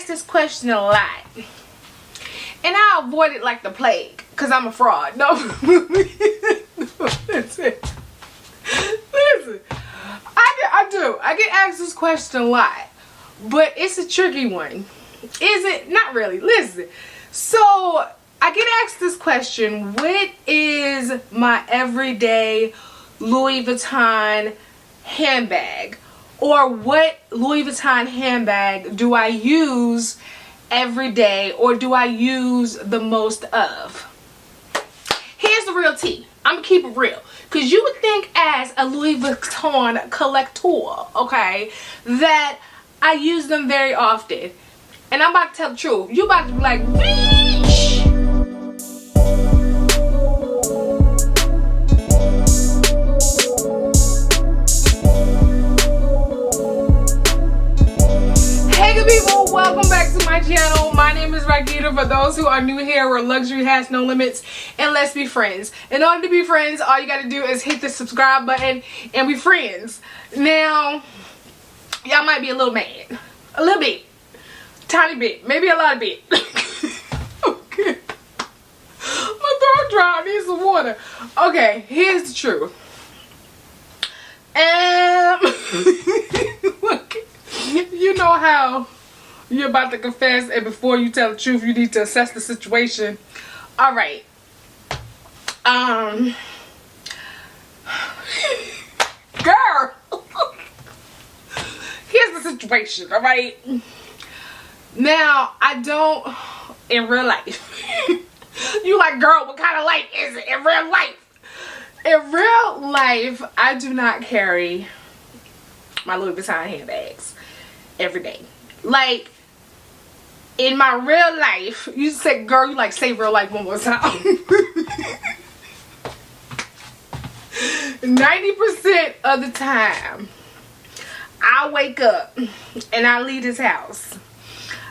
asked this question a lot. And I avoid it like the plague. Because I'm a fraud. No. Listen. I do. I get asked this question a lot. But it's a tricky one. Is it? Not really. Listen. So, I get asked this question. What is my everyday Louis Vuitton handbag? Or what Louis Vuitton handbag do I use every day? Or do I use the most of? Here's the real tea. I'm going to keep it real. Because you would think as a Louis Vuitton collector, okay, that I use them very often. And I'm about to tell the truth. You about to be like, bitch! Hey good people, welcome back to my channel. My name is Rakita. For those who are new here, where luxury has no limits, and let's be friends. In order to be friends, all you gotta do is hit the subscribe button and be friends. Now, y'all might be a little mad. A little bit. Tiny bit. Maybe a lot of bit. Okay. My throat dry. I need some water. Okay, here's the truth. You know how you're about to confess, and before you tell the truth, you need to assess the situation. Alright. Girl! Here's the situation, alright? Now, I don't, in real life. You like, girl, what kind of life is it in real life? In real life, I do not carry my Louis Vuitton handbags every day. Like, in my real life, you say, girl, you like, say real life one more time. 90% of the time, I wake up and I leave this house.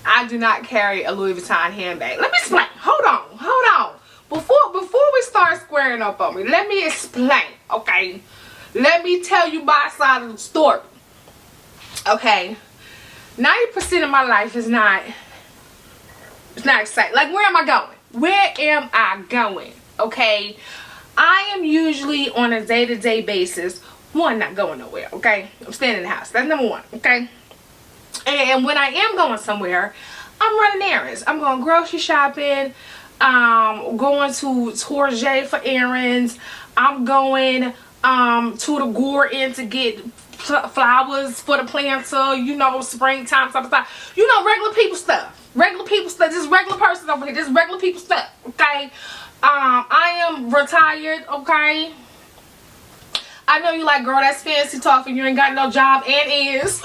I do not carry a Louis Vuitton handbag. Let me explain. Hold on. Before we start squaring up on me, let me explain, okay? Let me tell you my side of the story. Okay? 90% of my life is not, it's not exciting. Like, where am I going? Where am I going? Okay? I am usually on a day-to-day basis, one, not going nowhere, okay? I'm staying in the house. That's number one, okay? And when I am going somewhere, I'm running errands. I'm going grocery shopping. Going to Target for errands. I'm going to the garden to get flowers for the planter. You know, springtime, stuff. You know, regular people stuff. Regular people stuff. Just regular person over here. Just regular people stuff. Okay. I am retired. Okay. I know you like, girl, that's fancy talking. You ain't got no job and is.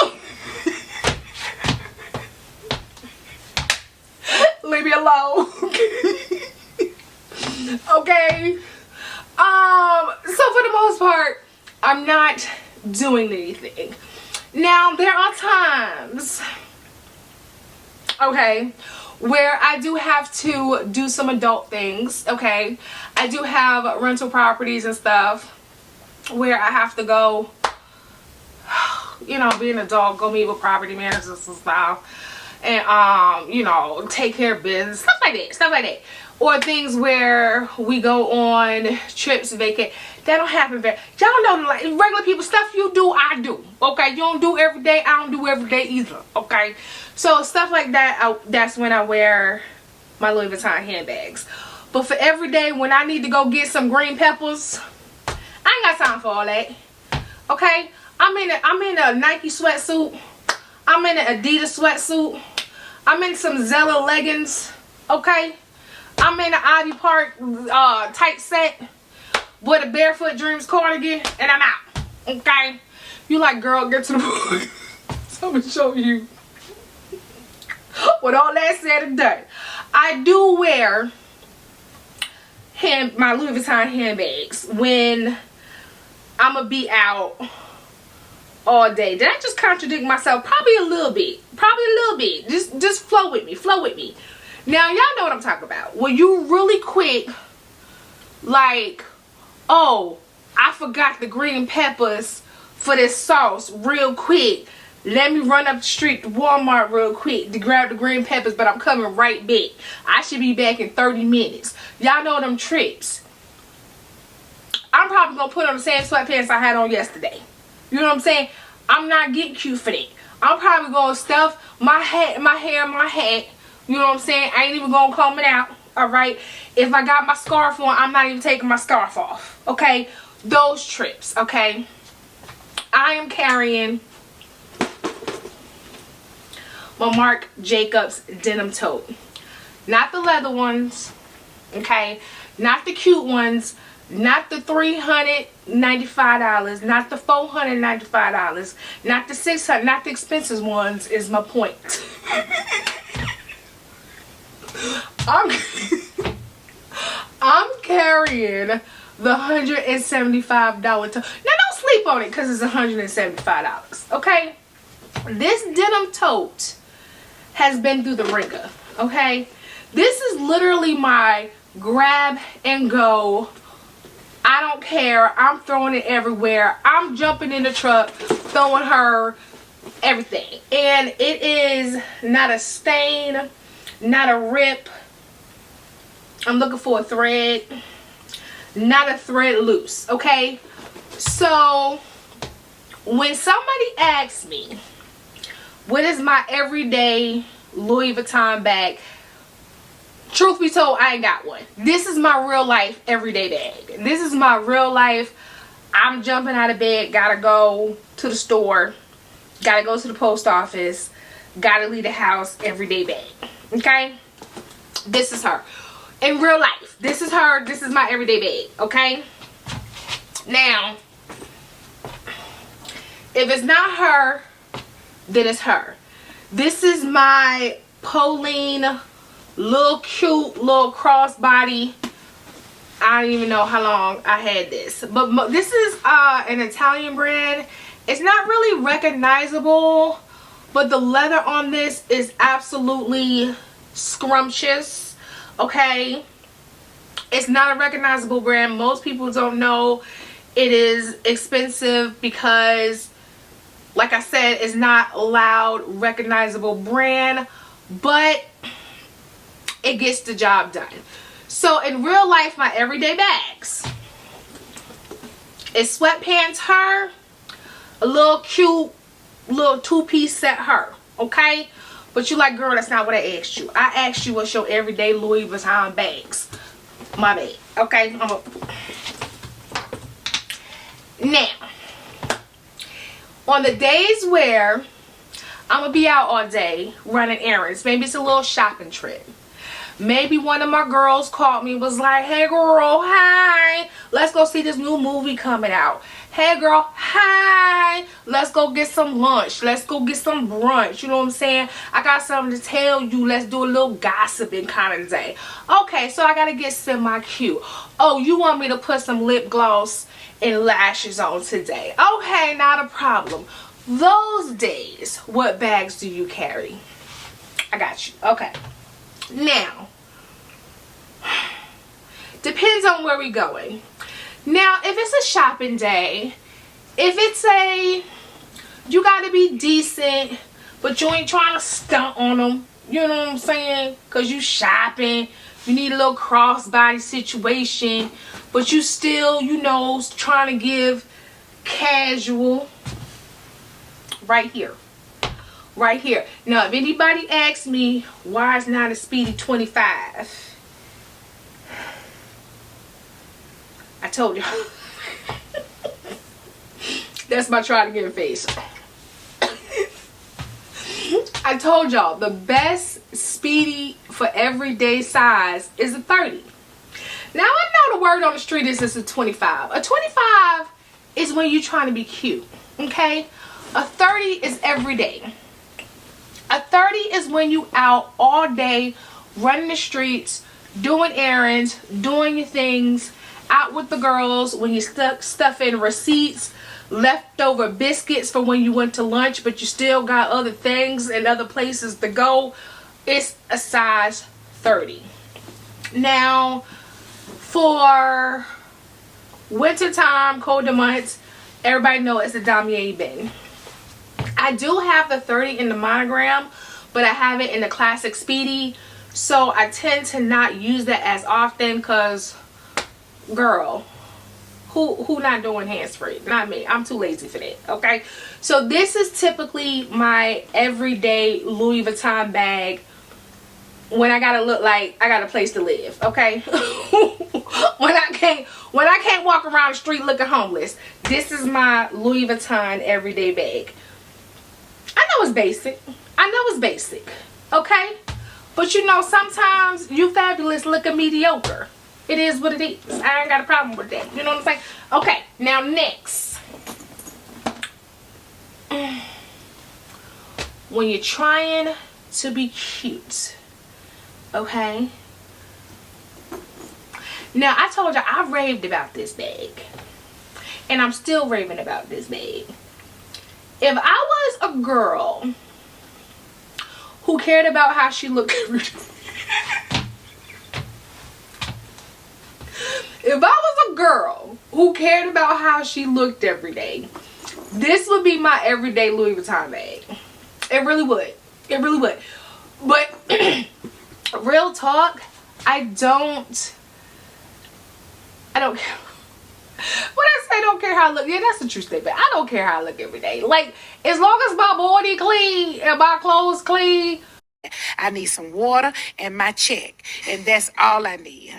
Leave me alone. Okay. So for the most part, I'm not doing anything. Now, there are times, okay, where I do have to do some adult things, okay? I do have rental properties and stuff where I have to go, you know, be an adult, go meet with property managers and stuff. And, you know, take care of business, stuff like that. Or things where we go on trips, vacate. That don't happen very. Y'all know, like, regular people, stuff you do, I do. Okay, you don't do every day, I don't do every day either. Okay, so stuff like that, that's when I wear my Louis Vuitton handbags. But for every day, when I need to go get some green peppers, I ain't got time for all that. Okay, I'm in a Nike sweatsuit. I'm in an Adidas sweatsuit. I'm in some Zella leggings. Okay. I'm in an Ivy Park tight set with a Barefoot Dreams cardigan, and I'm out. Okay. You like, girl, get to the point. So I'm gonna show you. With all that said and done, I do wear my Louis Vuitton handbags when I'm gonna be out all day. Did I just contradict myself? Probably a little bit. Just flow with me. Now, y'all know what I'm talking about. When you really quick, like, oh, I forgot the green peppers for this sauce real quick. Let me run up the street to Walmart real quick to grab the green peppers, but I'm coming right back. I should be back in 30 minutes. Y'all know them trips. I'm probably going to put on the same sweatpants I had on yesterday. You know what I'm saying? I'm not getting cute for that. I'm probably going to stuff my hat, my hair, my hat. You know what I'm saying? I ain't even going to comb it out. Alright? If I got my scarf on, I'm not even taking my scarf off. Okay? Those trips. Okay? I am carrying my Marc Jacobs Denim Tote. Not the leather ones. Okay? Not the cute ones. Not the $395, not the $495, not the $600, not the expensive ones is my point. I'm carrying the $175 tote. Now don't sleep on it because it's $175. Okay? This denim tote has been through the ringer. Okay? This is literally my grab and go. I don't care. I'm throwing it everywhere. I'm jumping in the truck, throwing her everything. And it is not a stain, not a rip. I'm looking for a thread. Not a thread loose, okay? So, when somebody asks me, what is my everyday Louis Vuitton bag? Truth be told, I ain't got one. This is my real life everyday bag. This is my real life. I'm jumping out of bed, gotta go to the store, gotta go to the post office, gotta leave the house, everyday bag. Okay? This is her. In real life, this is her. This is my everyday bag. Okay? Now, if it's not her, then it's her. This is my Poine little cute little crossbody. I don't even know how long I had this, but this is an Italian brand. It's not really recognizable, but the leather on this is absolutely scrumptious. Okay, it's not a recognizable brand. Most people don't know it is expensive because, like I said, it's not a loud recognizable brand, but it gets the job done. So in real life, my everyday bags is sweatpants her, a little cute little two-piece set her. Okay? But you like, girl, that's not what I asked you. I asked you what's your everyday Louis Vuitton bags. My bad. Okay? Now, on the days where I'm going to be out all day running errands, maybe it's a little shopping trip. Maybe one of my girls called me and was like, hey girl, hi, let's go see this new movie coming out. Hey girl, hi, let's go get some lunch. Let's go get some brunch. You know what I'm saying? I got something to tell you. Let's do a little gossiping kind of day. Okay, so I got to get semi-cute. Oh, you want me to put some lip gloss and lashes on today? Okay, not a problem. Those days, what bags do you carry? I got you. Okay. Now, depends on where we're going. Now, if it's a shopping day, if it's you gotta be decent, but you ain't trying to stunt on them, you know what I'm saying? Because you shopping, you need a little crossbody situation, but you still, you know, trying to give casual. Right here. Right here. Now, if anybody asks me why it's not a Speedy 25, I told you. That's my try to get a face. I told y'all the best Speedy for everyday size is a 30. Now, I know the word on the street is a 25. A 25 is when you're trying to be cute. Okay? A 30 is everyday. A 30 is when you out all day running the streets, doing errands, doing your things, out with the girls, when you stuff in receipts, leftover biscuits for when you went to lunch, but you still got other things and other places to go. It's a size 30. Now, for winter time, colder months, everybody know it's a damier bin. I I do have the 30 in the monogram, but I have it in the classic Speedy. So I tend to not use that as often because, girl, who not doing hands-free? Not me. I'm too lazy for that, okay? So this is typically my everyday Louis Vuitton bag when I gotta look like I got a place to live, okay? when I can't walk around the street looking homeless. This is my Louis Vuitton everyday bag. I know it's basic. I know it's basic, okay? But you know, sometimes you fabulous looking mediocre. It is what it is. I ain't got a problem with that. You know what I'm saying? Okay, now next. When you're trying to be cute, okay? Now, I told you I raved about this bag. And I'm still raving about this bag. If I was a girl who cared about how she looked every day. If I was a girl who cared about how she looked every day, this would be my everyday Louis Vuitton bag. It really would. It really would. But real talk, I don't care. When I say don't care how I look, yeah, that's a true statement. I don't care how I look every day. Like, as long as my body clean and my clothes clean. I need some water and my check. And that's all I need.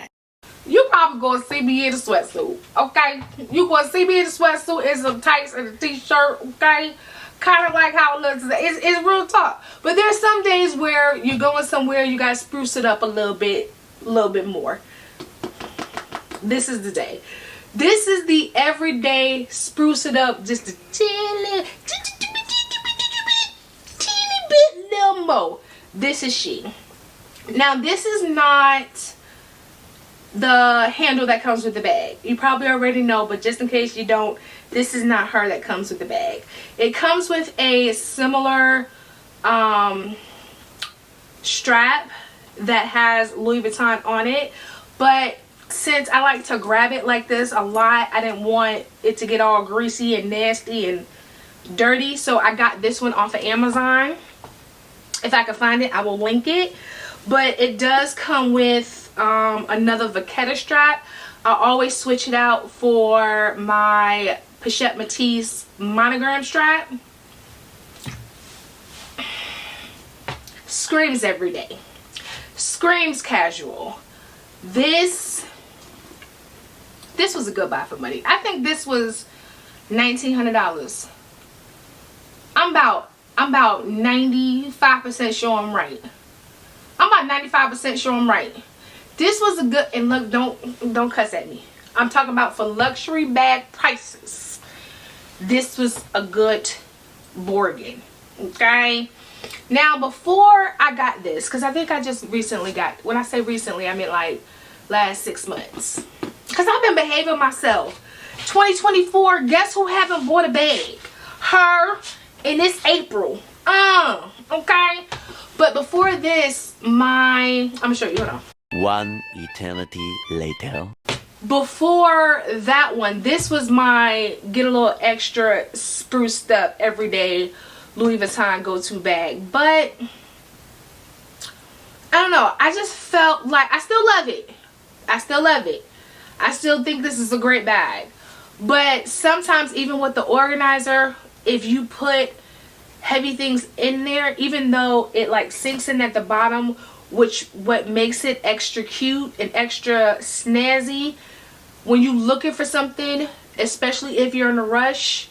You probably gonna see me in a sweatsuit, okay? You gonna see me in a sweatsuit and some tights and a t-shirt, okay? Kind of like how it looks today. It's real talk. But there's some days where you're going somewhere, you gotta spruce it up a little bit more. This is the day. This is the everyday spruce it up just a teeny bit little more. This is she. Now this is not the handle that comes with the bag. You probably already know, but just in case you don't, this is not her that comes with the bag. It comes with a similar strap that has Louis Vuitton on it, but since I like to grab it like this a lot, I didn't want it to get all greasy and nasty and dirty, so I got this one off of Amazon. If I can find it, I will link it. But it does come with another Vachetta strap. I always switch it out for my Pochette Matisse monogram strap. Screams everyday. Screams casual. This was a good buy for money. I think this was $1,900. I'm about 95% sure I'm right. I'm about 95% sure I'm right. This was a good, and look, don't cuss at me. I'm talking about for luxury bag prices. This was a good bargain. Okay. Now before I got this, because I think I just recently got, when I say recently, I mean like last 6 months. Because I've been behaving myself. 2024, guess who haven't bought a bag? Her, and it's April. Okay. But before this, I'm gonna show you, hold on. One eternity later. Before that one, this was my get a little extra spruced up everyday Louis Vuitton go-to bag. But I don't know, I just felt like I still love it. I still love it. I still think this is a great bag. But sometimes even with the organizer, if you put heavy things in there, even though it like sinks in at the bottom, what makes it extra cute and extra snazzy, when you looking for something, especially if you're in a rush,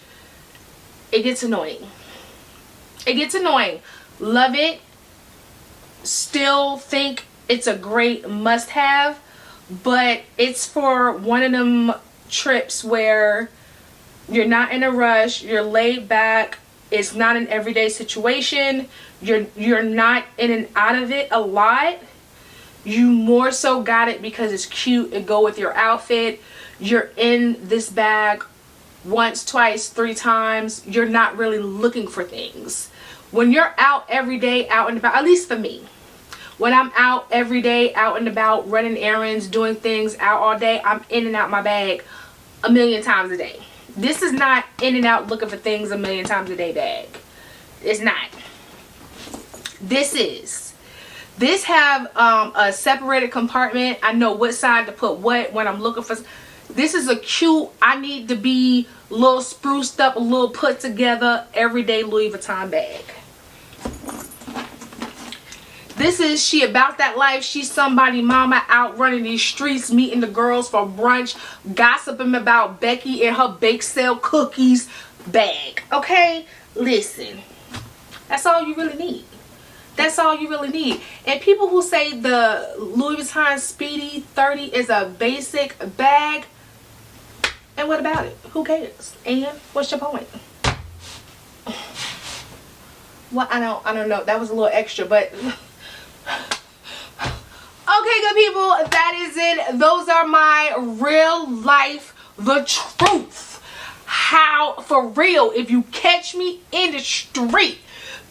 it gets annoying. It gets annoying. Love it. Still think it's a great must-have, but it's for one of them trips where you're not in a rush, you're laid back, it's not an everyday situation, you're not in and out of it a lot, you more so got it because it's cute, it go with your outfit, you're in this bag once, twice, 3 times, you're not really looking for things. When you're out every day, out and about, at least for me, when I'm out every day, out and about, running errands, doing things out all day, I'm in and out my bag a million times a day. This is not in and out looking for things a million times a day bag. It's not. This have a separated compartment. I know what side to put what when I'm looking for. This is a cute, I need to be a little spruced up, a little put together, everyday Louis Vuitton bag. This is she about that life. She's somebody mama out running these streets, meeting the girls for brunch, gossiping about Becky and her bake sale cookies bag. Okay? Listen. That's all you really need. That's all you really need. And people who say the Louis Vuitton Speedy 30 is a basic bag, and what about it? Who cares? And what's your point? Well, I don't know. That was a little extra, but okay, good people, that is it. Those are my real life, the truth. How, for real, if you catch me in the street,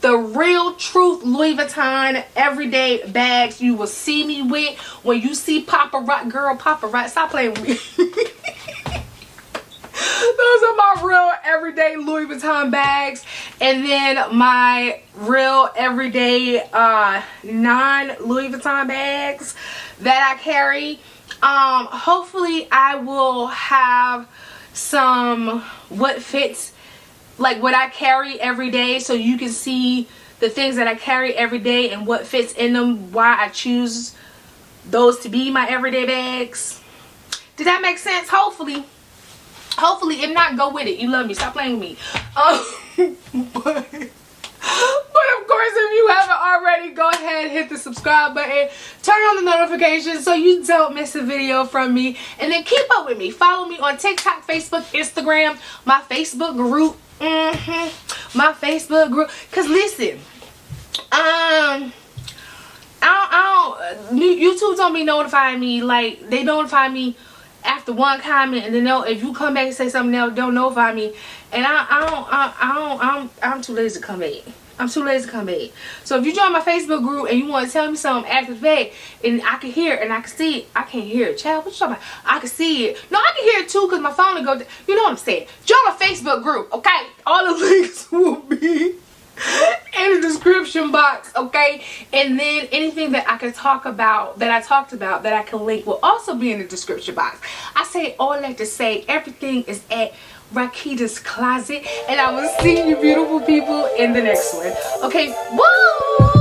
the real truth Louis Vuitton everyday bags you will see me with. When you see paparazzi, girl, paparazzi, stop playing with me. Those are my real everyday Louis Vuitton bags. And then my real everyday non-Louis Vuitton bags that I carry. Hopefully I will have some what fits, like what I carry every day, so you can see the things that I carry every day and what fits in them, why I choose those to be my everyday bags. Did that make sense? Hopefully. If not, go with it. You love me. Stop playing with me. But of course, if you haven't already, go ahead and hit the subscribe button. Turn on the notifications so you don't miss a video from me. And then keep up with me. Follow me on TikTok, Facebook, Instagram, my Facebook group. My Facebook group. Because listen, YouTube don't be notifying me. Like, they notify me after one comment, and then if you come back and say something else, don't notify me. And I'm too lazy to come back. I'm too lazy to come back. So if you join my Facebook group and you want to tell me something after the fact, and I can hear it and I can see it. I can't hear it. Child, what you talking about? I can see it. No, I can hear it too because my phone will go. You know what I'm saying? Join my Facebook group, okay? All the links will be in the description box, okay? And then anything that I can talk about, that I talked about, that I can link, will also be in the description box. I say all that to say everything is at Rakita's Closet, and I will see you beautiful people in the next one. Okay, woo!